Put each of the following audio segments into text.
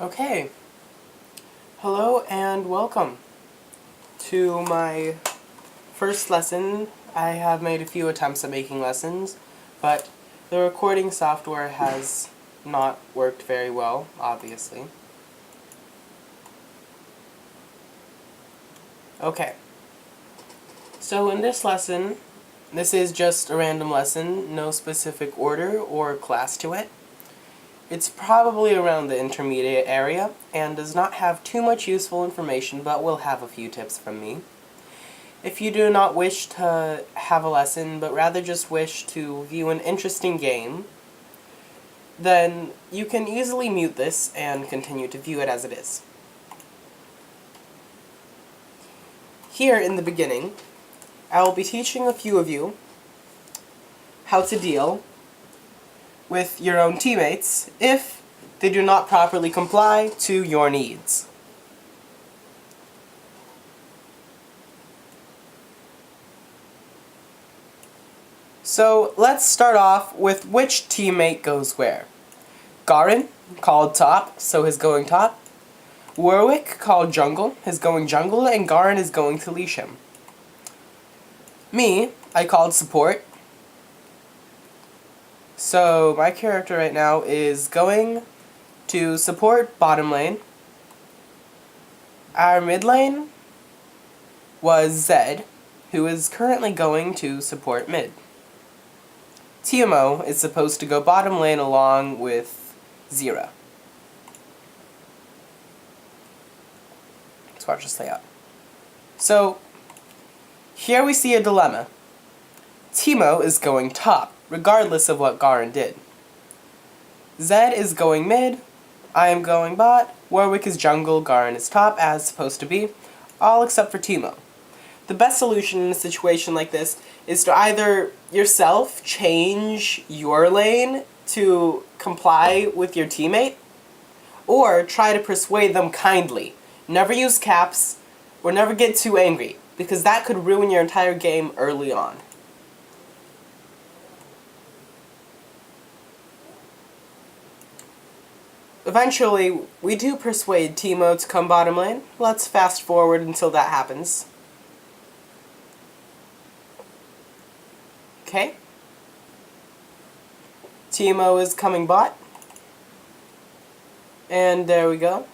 Okay, hello and welcome to my first lesson. I have made a few attempts at making lessons, but the recording software has not worked very well, obviously. Okay, so in this lesson, this is just a random lesson, no specific order or class to it. It's probably around the intermediate area, and does not have too much useful information, but will have a few tips from me. If you do not wish to have a lesson, but rather just wish to view an interesting game, then you can easily mute this and continue to view it as it is. Here in the beginning, I will be teaching a few of you how to deal with your own teammates if they do not properly comply to your needs. So let's start off with which teammate goes where. Garen, called top, so he's going top. Warwick, called jungle, is going jungle, and Garen is going to leash him. Me, I called support. So my character right now is going to support bottom lane. Our mid lane was Zed, who is currently going to support mid. Timo is supposed to go bottom lane along with Zira. Let's watch this play out. So, here we see a dilemma. Timo is going top, regardless of what Garen did. Zed is going mid, I am going bot, Warwick is jungle, Garen is top, as supposed to be, all except for Timo. The best solution in a situation like this is to either yourself change your lane to comply with your teammate, or try to persuade them kindly. Never use caps, or never get too angry, because that could ruin your entire game early on. Eventually, we do persuade Timo to come bottom lane. Let's fast forward until that happens. Okay. Timo is coming bot. And there we go.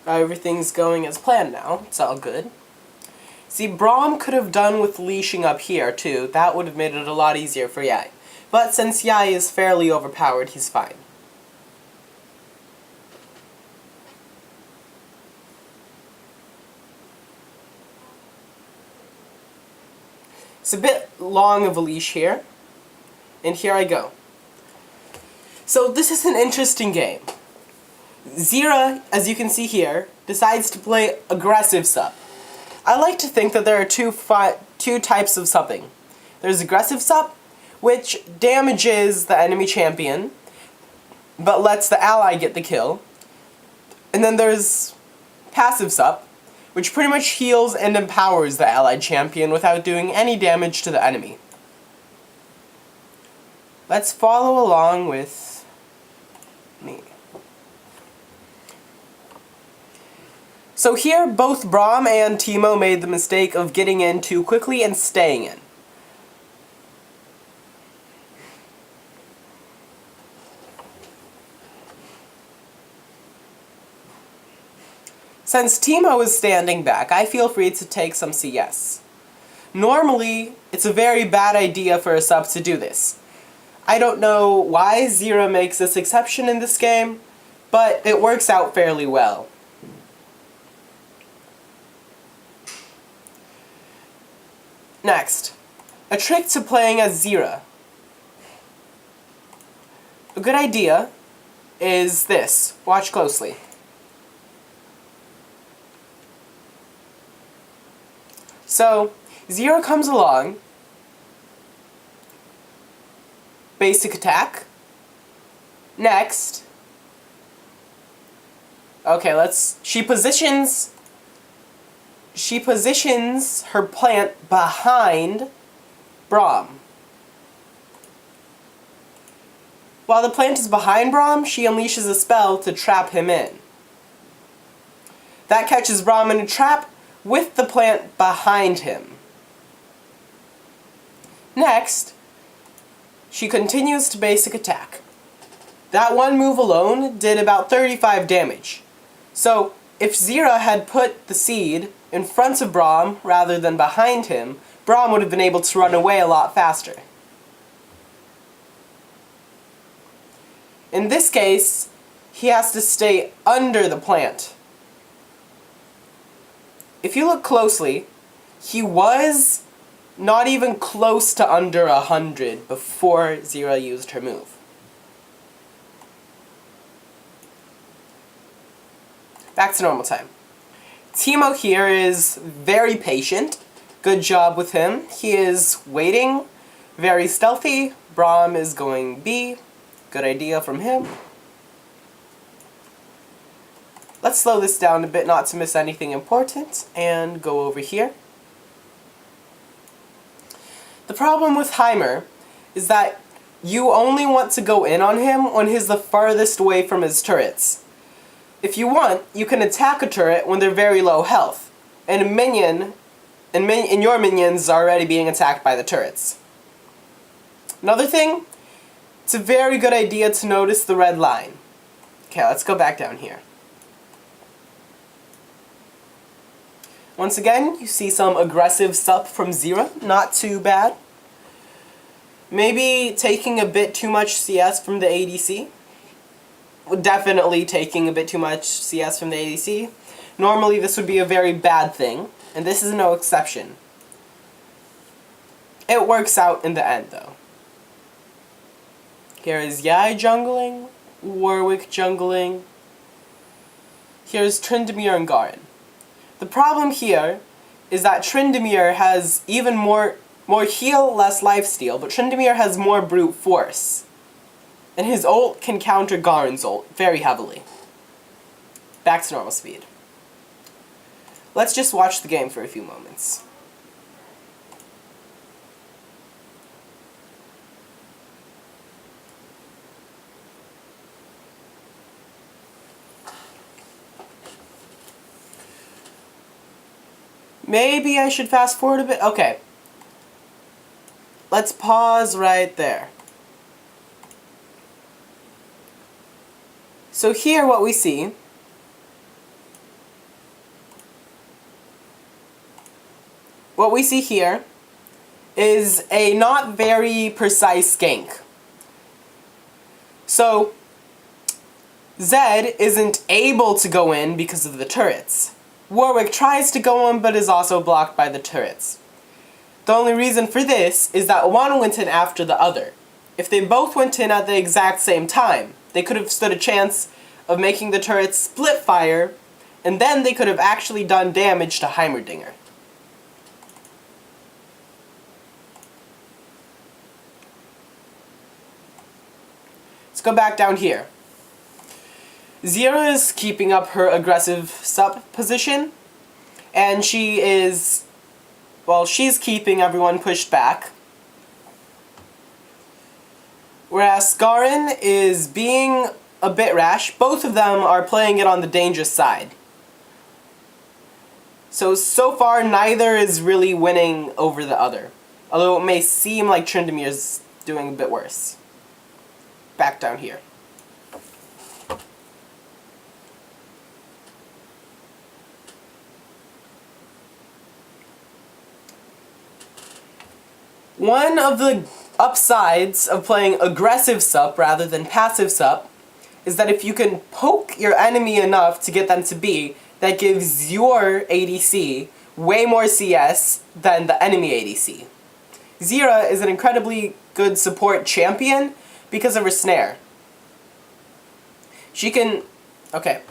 Everything's going as planned now. It's all good. See, Braum could have done with leashing up here, too. That would have made it a lot easier for Yai. But since Yai is fairly overpowered, he's fine. It's a bit long of a leash here. And here I go. So this is an interesting game. Zira, as you can see here, decides to play aggressive sup. I like to think that there are two types of supping. There's aggressive sup, which damages the enemy champion, but lets the ally get the kill. And then there's passive sup, which pretty much heals and empowers the allied champion without doing any damage to the enemy. Let's follow along with me. So here, both Braum and Timo made the mistake of getting in too quickly and staying in. Since Timo is standing back, I feel free to take some CS. Normally, it's a very bad idea for a sub to do this. I don't know why Zira makes this exception in this game, but it works out fairly well. Next, a trick to playing as Zira. A good idea is this. Watch closely. So, Zira comes along, basic attack. Next, okay, she positions her plant behind Braum. While the plant is behind Braum, she unleashes a spell to trap him in. That catches Braum in a trap with the plant behind him. Next, she continues to basic attack. That one move alone did about 35 damage. So, if Zira had put the seed in front of Braum rather than behind him, Braum would have been able to run away a lot faster. In this case, he has to stay under the plant. If you look closely, he was not even close to under 100 before Zira used her move. Back to normal time. Teemo here is very patient. Good job with him. He is waiting, very stealthy. Braum is going B. Good idea from him. Let's slow this down a bit not to miss anything important and go over here. The problem with Heimer is that you only want to go in on him when he's the farthest away from his turrets. If you want, you can attack a turret when they're very low health, and a minion, and your minions are already being attacked by the turrets. Another thing, it's a very good idea to notice the red line. Okay, let's go back down here. Once again, you see some aggressive sup from Zira, not too bad. Maybe taking a bit too much CS from the ADC. Definitely taking a bit too much CS from the ADC. Normally this would be a very bad thing, and this is no exception. It works out in the end though. Here is Yai jungling, Warwick jungling. Here's Tryndamere and Garen. The problem here is that Tryndamere has even more heal, less lifesteal, but Tryndamere has more brute force. And his ult can counter Garen's ult very heavily. Back to normal speed. Let's just watch the game for a few moments. Maybe I should fast forward a bit? Okay. Let's pause right there. So here what we see here is a not very precise gank. So Zed isn't able to go in because of the turrets. Warwick tries to go in but is also blocked by the turrets. The only reason for this is that one went in after the other. If they both went in at the exact same time, they could have stood a chance of making the turrets split fire, and then they could have actually done damage to Heimerdinger. Let's go back down here. Zira is keeping up her aggressive sup position, and she's keeping everyone pushed back. Whereas Garen is being a bit rash. Both of them are playing it on the dangerous side. So far, neither is really winning over the other. Although it may seem like Tryndamere's doing a bit worse. Back down here. One of the upsides of playing aggressive sup rather than passive sup is that if you can poke your enemy enough to get them to B, that gives your ADC way more CS than the enemy ADC. Zira is an incredibly good support champion because of her snare. She can... Okay.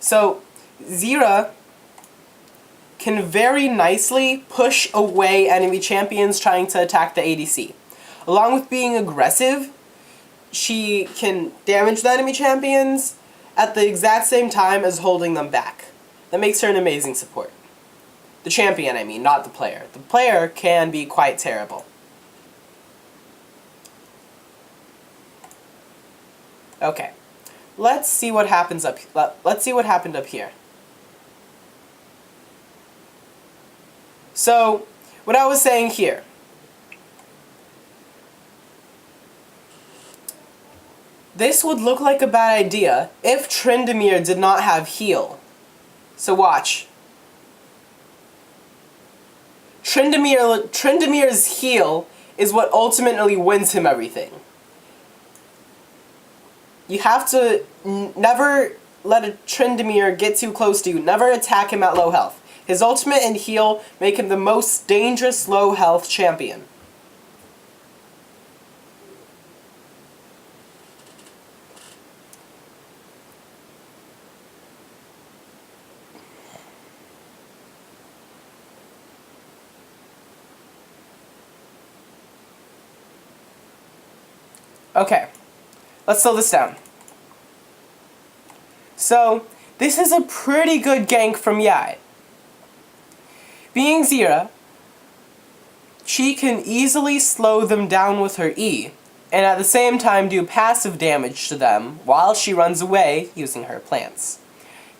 So, Zira can very nicely push away enemy champions trying to attack the ADC. Along with being aggressive, she can damage the enemy champions at the exact same time as holding them back. That makes her an amazing support. The champion, I mean, not the player. The player can be quite terrible. Okay. Let's see what happens let's see what happened up here. So, what I was saying here. This would look like a bad idea if Tryndamere did not have heal. So watch. Tryndamere's heal is what ultimately wins him everything. You have to never let a Tryndamere get too close to you. Never attack him at low health. His ultimate and heal make him the most dangerous low health champion. Okay, let's slow this down. So, this is a pretty good gank from Yai. Being Zira, she can easily slow them down with her E, and at the same time do passive damage to them while she runs away using her plants.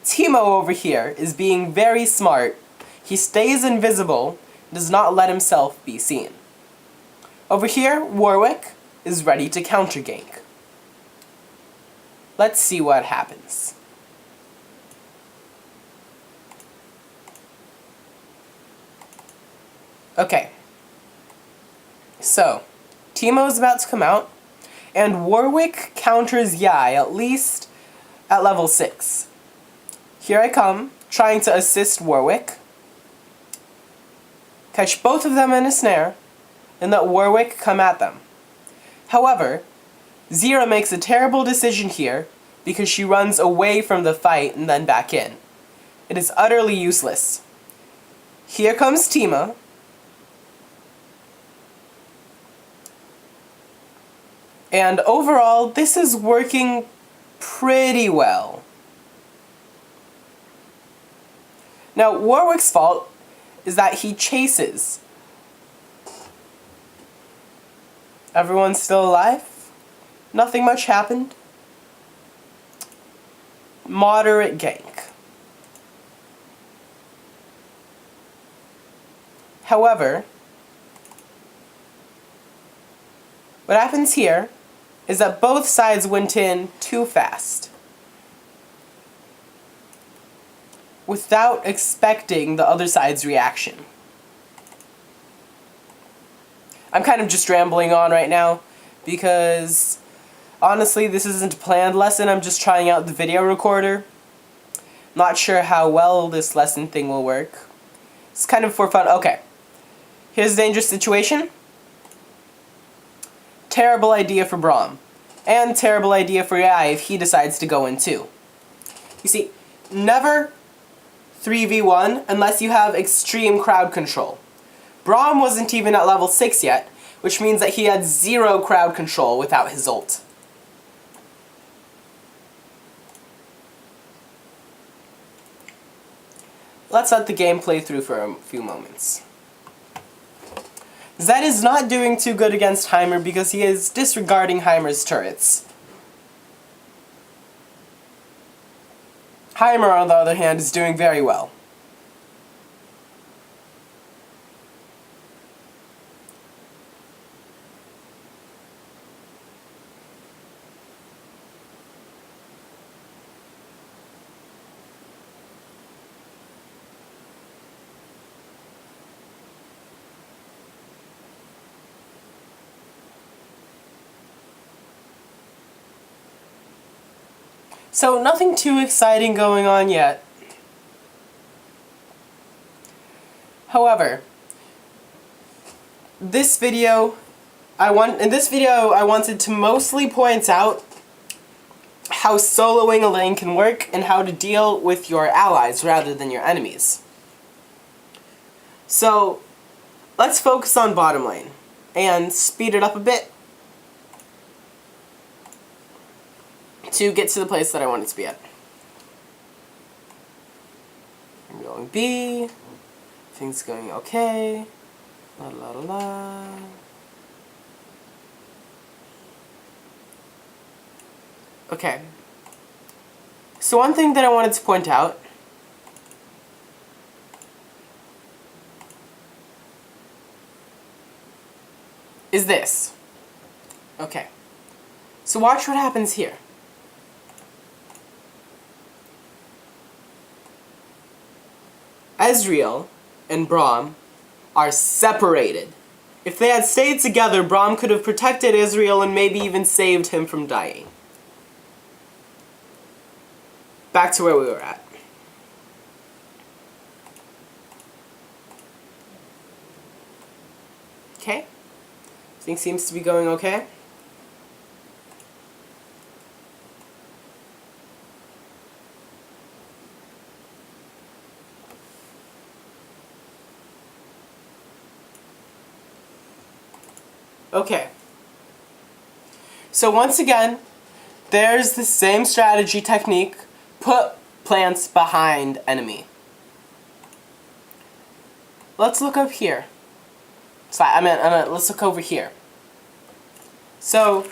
Teemo over here is being very smart. He stays invisible, does not let himself be seen. Over here, Warwick is ready to counter gank. Let's see what happens. Okay. So, Teemo is about to come out, and Warwick counters Yai at least at level 6. Here I come, trying to assist Warwick. Catch both of them in a snare, and let Warwick come at them. However, Zira makes a terrible decision here because she runs away from the fight and then back in. It is utterly useless. Here comes Teemo. And overall, this is working pretty well. Now, Warwick's fault is that he chases. Everyone's still alive. Nothing much happened. Moderate gank. However, what happens here is that both sides went in too fast, without expecting the other side's reaction. I'm kind of just rambling on right now, because honestly this isn't a planned lesson, I'm just trying out the video recorder. Not sure how well this lesson thing will work. It's kind of for fun. Okay, here's a dangerous situation. Terrible idea for Braum. And terrible idea for Yai if he decides to go in too. You see, never 3v1 unless you have extreme crowd control. Braum wasn't even at level 6 yet, which means that he had 0 crowd control without his ult. Let's let the game play through for a few moments. Zed is not doing too good against Heimer because he is disregarding Heimer's turrets. Heimer, on the other hand, is doing very well. So, nothing too exciting going on yet. However, in this video I wanted to mostly point out how soloing a lane can work and how to deal with your allies rather than your enemies. So, let's focus on bottom lane and speed it up a bit to get to the place that I want it to be at. I'm going B. Things going okay. La la la la. Okay. So one thing that I wanted to point out is this. Okay. So watch what happens here. Ezreal and Braum are separated. If they had stayed together, Braum could have protected Ezreal and maybe even saved him from dying. Back to where we were at. Okay. Things seems to be going okay. Okay. So once again, there's the same strategy technique. Put plants behind enemy. Let's look up here. Let's look over here. So,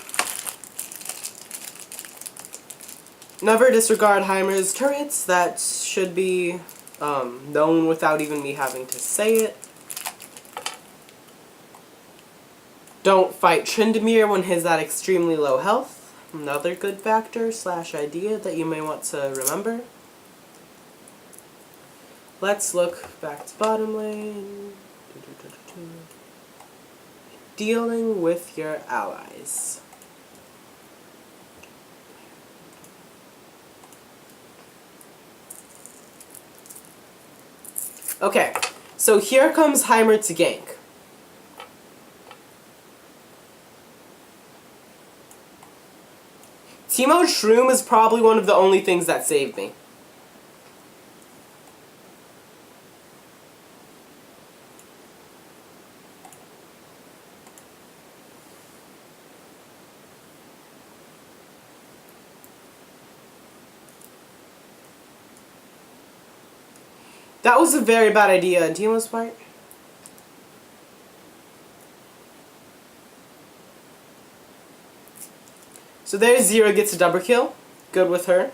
never disregard Heimer's turrets. That should be known without even me having to say it. Don't fight Tryndamere when he's at extremely low health. Another good factor / idea that you may want to remember. Let's look back to bottom lane. Dealing with your allies. Okay, so here comes Heimer to gank. Teemo Shroom is probably one of the only things that saved me. That was a very bad idea on Teemo's part. So there's Zero gets a double kill. Good with her.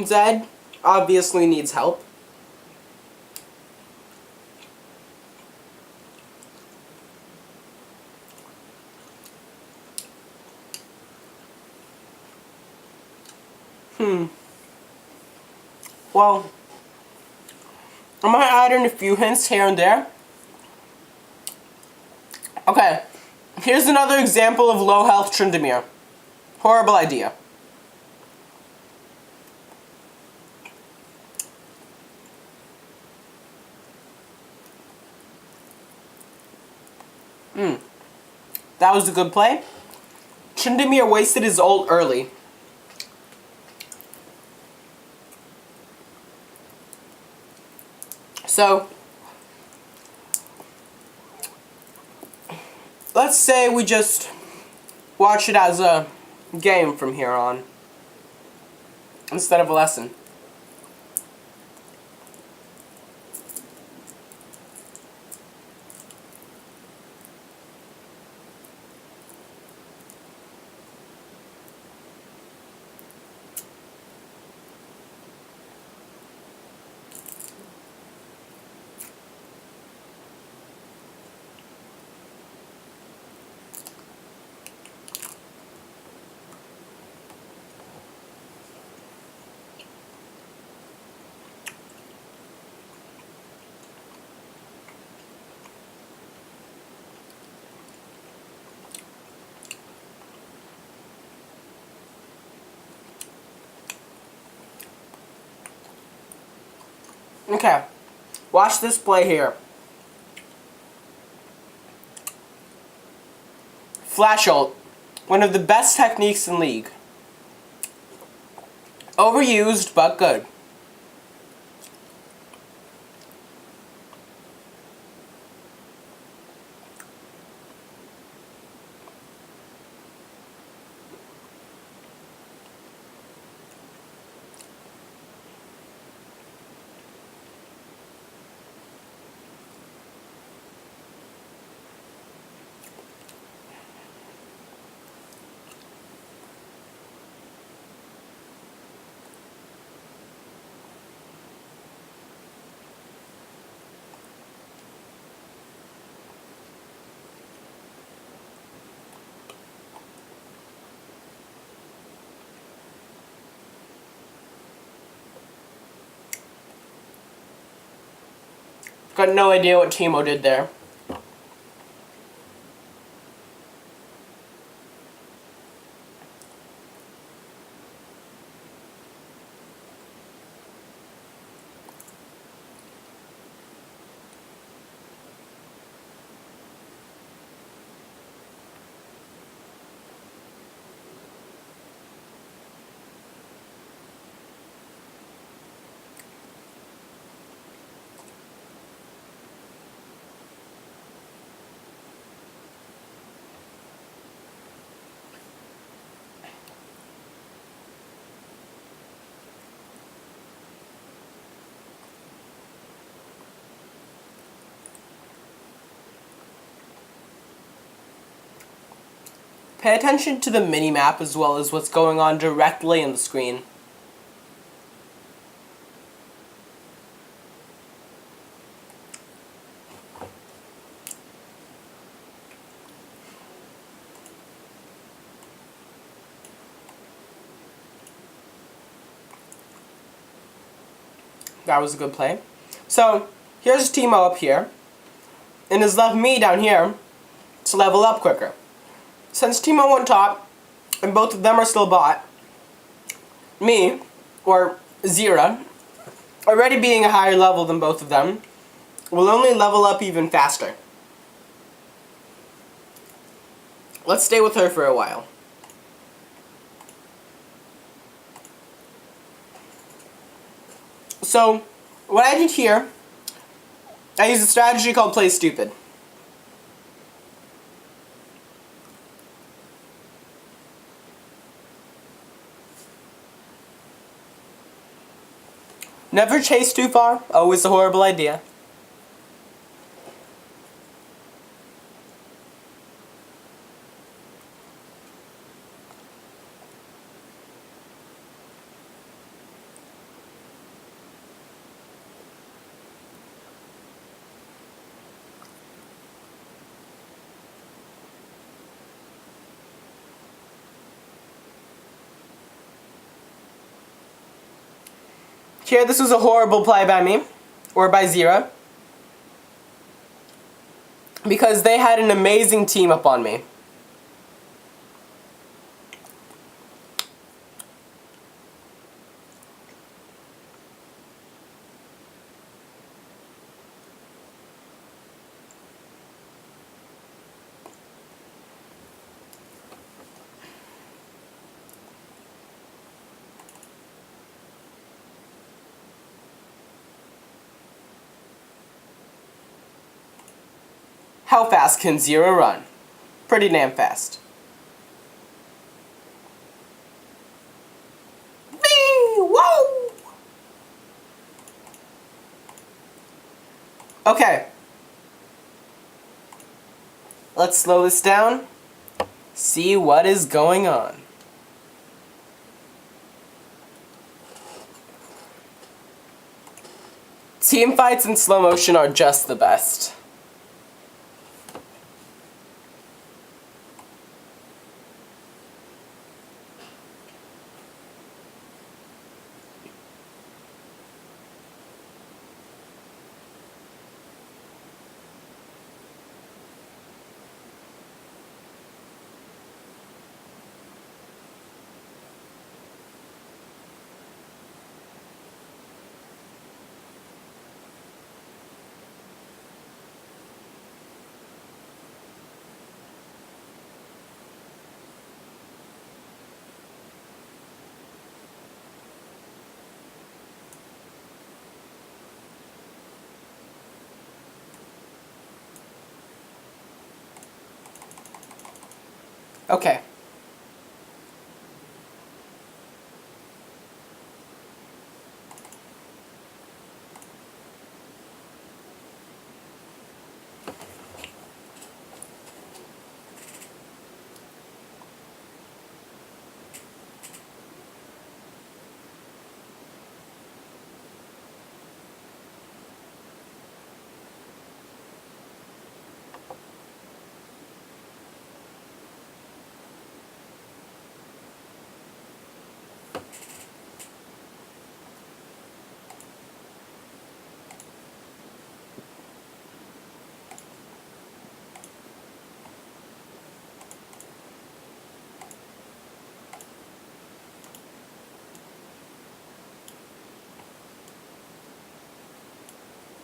Zed obviously needs help. Well, I might add in a few hints here and there. Okay, here's another example of low health Tryndamere. Horrible idea. That was a good play. Tryndamere wasted his ult early. So, let's say we just watch it as a game from here on, instead of a lesson. Okay, watch this play here. Flash ult, one of the best techniques in League. Overused, but good. Got no idea what Teemo did there. Pay attention to the mini-map as well as what's going on directly on the screen. That was a good play. So, here's Teemo up here, and has left me down here to level up quicker. Since Teemo went top, and both of them are still bot, me, or Zira, already being a higher level than both of them, will only level up even faster. Let's stay with her for a while. So, what I did here, I used a strategy called Play Stupid. Never chase too far, always a horrible idea. Here, this was a horrible play by me, or by Zira, because they had an amazing team up on me. How fast can Zira run? Pretty damn fast. Whee! Whoa! Okay. Let's slow this down. See what is going on. Team fights in slow motion are just the best. Okay.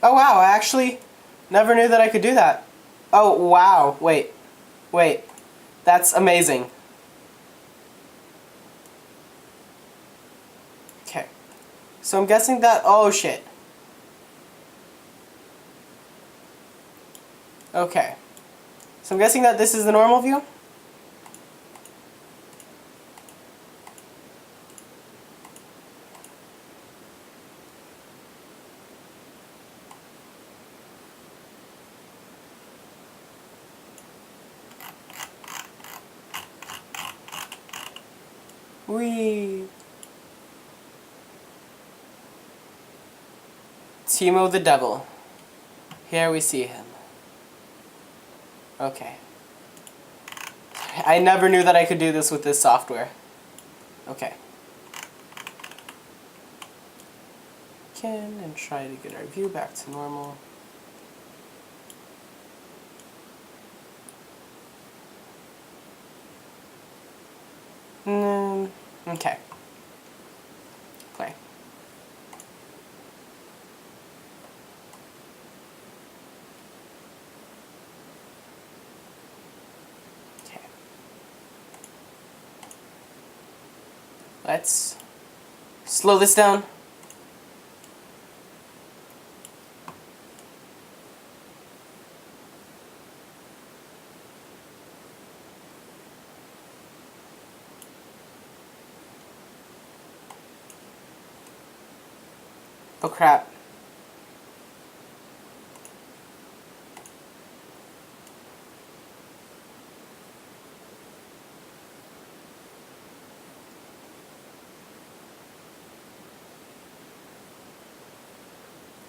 Oh wow, I actually never knew that I could do that. Oh wow, wait. That's amazing. Okay. So I'm guessing that, oh shit. Okay. So I'm guessing that this is the normal view? Whee! Teemo the Devil. Here we see him. Okay. I never knew that I could do this with this software. Okay. And try to get our view back to normal. Okay. Play. Okay. Let's slow this down. Oh crap.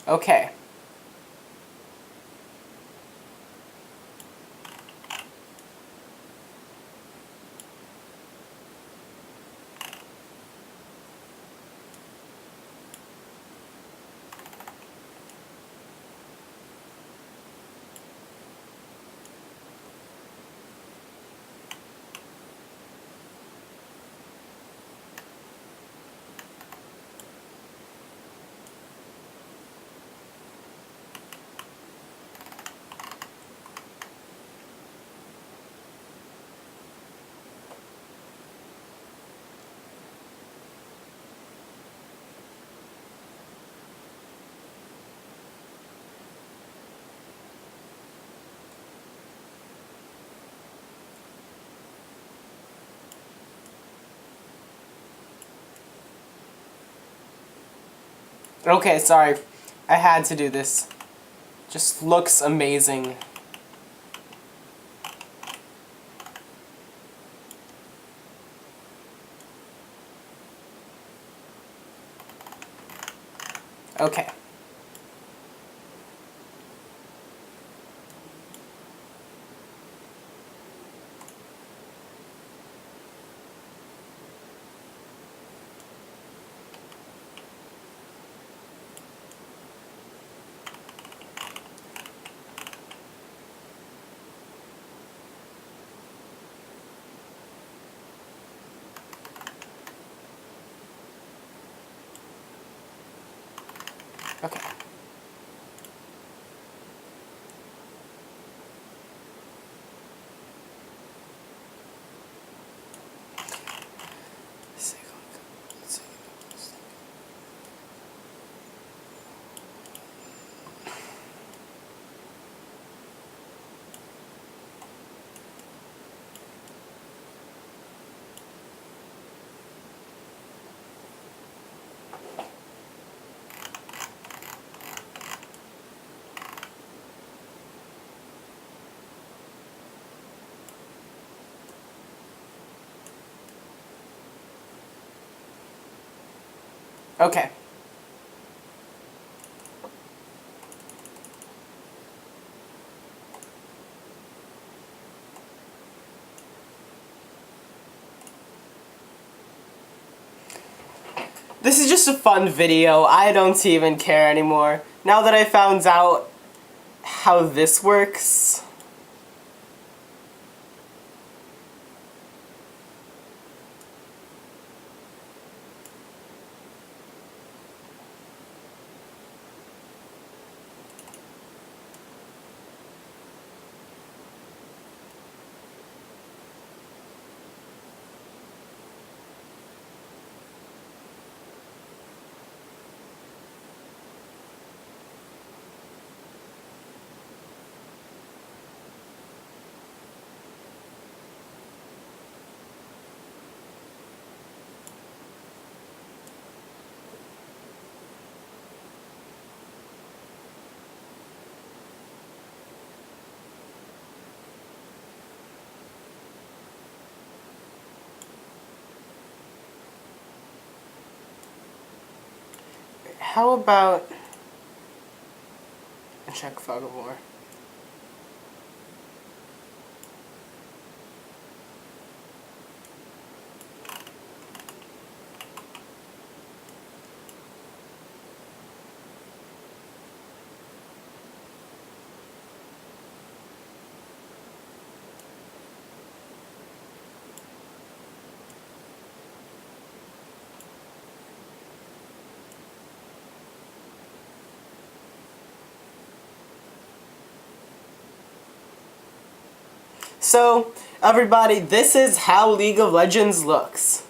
Okay. Okay, sorry. I had to do this. Just looks amazing. Okay. Okay. Okay. This is just a fun video. I don't even care anymore. Now that I found out how this works. How about check Fog of War? So, everybody, this is how League of Legends looks.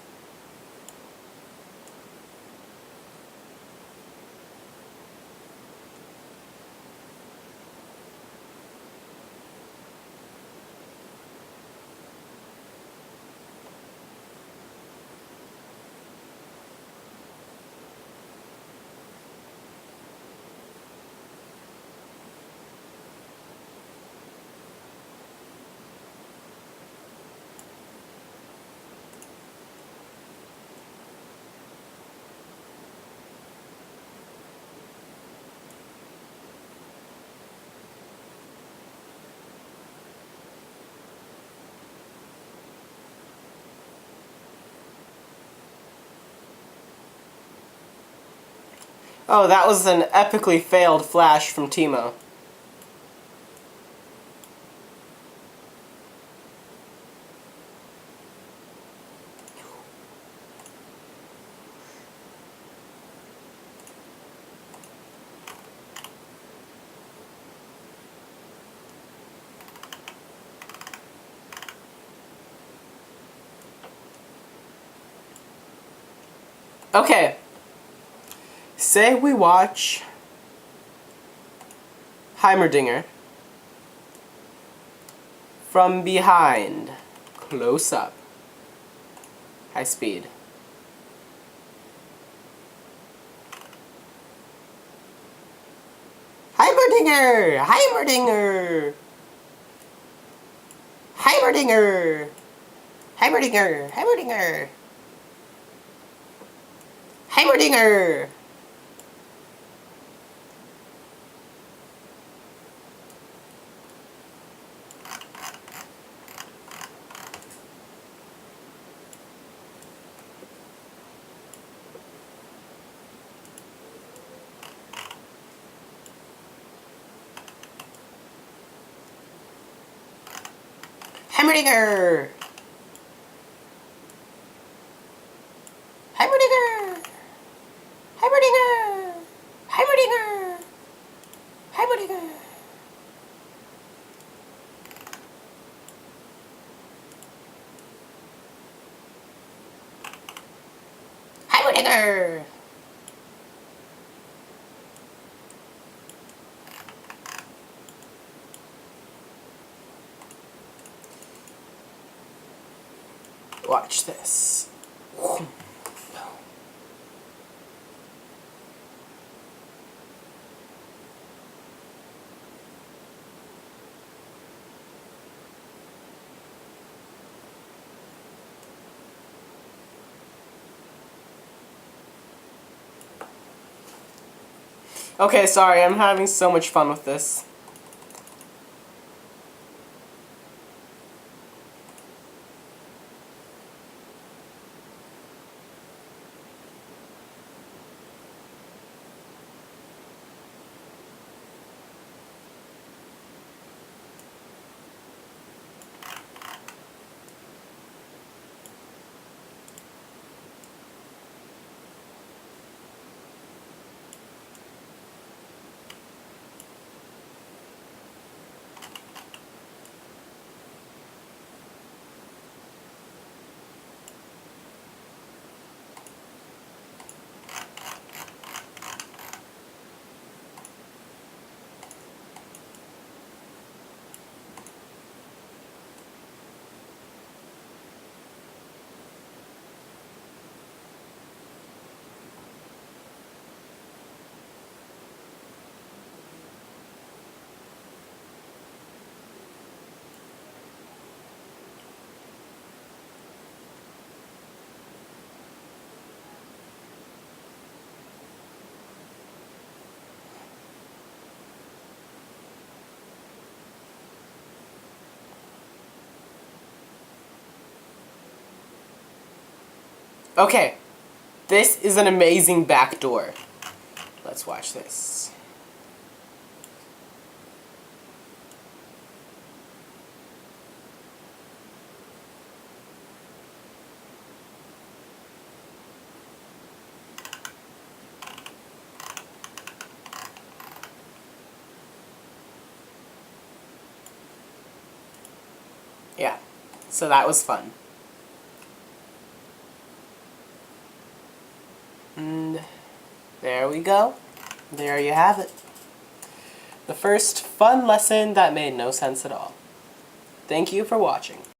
Oh, that was an epically failed flash from Teemo. Okay. Say we watch Heimerdinger from behind, close up, high speed. Heimerdinger! Heimerdinger! Heimerdinger! Heimerdinger! Heimerdinger! Heimerdinger! Heimerdinger! Heimerdinger! Heimerdinger! Heimerdinger! Heimerdinger! Heimerdinger! Watch this. Okay, sorry, I'm having so much fun with this. Okay, this is an amazing backdoor. Let's watch this. Yeah, so that was fun. And there we go. There you have it. The first fun lesson that made no sense at all. Thank you for watching.